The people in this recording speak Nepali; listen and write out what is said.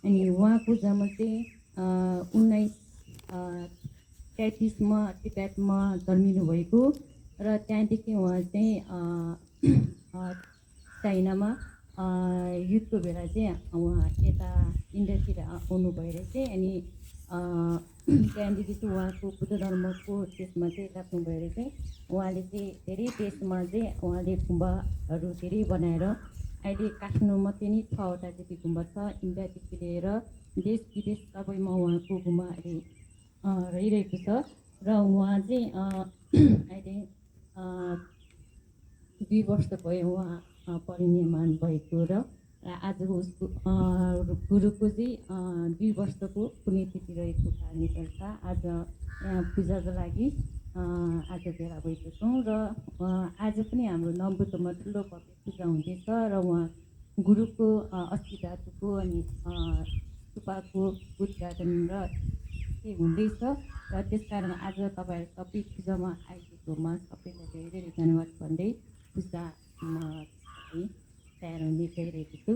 अनि उहाँको जन्म चाहिँ 1933मा तिब्बतमा जन्मिनु भएको र त्यहाँदेखि उहाँ चाहिँ चाइनामा युद्धको बेला चाहिँ उहाँ यता इन्डियातिर आउनु भएर चाहिँ अनि त्यहाँदेखि चाहिँ उहाँको बुद्ध धर्मको त्यसमा चाहिँ राख्नु भएर चाहिँ उहाँले चाहिँ धेरै देशमा चाहिँ उहाँले गुम्बाहरू धेरै बनाएर अहिले काठमाडौँ मात्रै नि 6वटा जति गुम्बा छ इन्डियादेखि लिएर देश विदेश सबैमा उहाँको गुम्बा अहिले रहिरहेको छ र उहाँ चाहिँ अहिले 2 वर्ष भयो उहाँ परिनिर्माण भएको र आजको उसको गुरुको चाहिँ 2 वर्षको पुण्यतिथि रहेको कारणले गर्दा आज यहाँ पूजाको लागि आज भेला भएको छौँ र आज पनि हाम्रो नवबुद्धमा ठुलो भव्य पूजा हुँदैछ र उहाँ गुरुको अस्थि धातुको अनि सुपाको उद्घाटन र हुँदैछ र त्यस कारण आज तपाईँहरू सबै पूजामा आइदिएकोमा सबैलाई धेरै धेरै धन्यवाद भन्दै पूजामा है तयार हुने गइरहेको छु।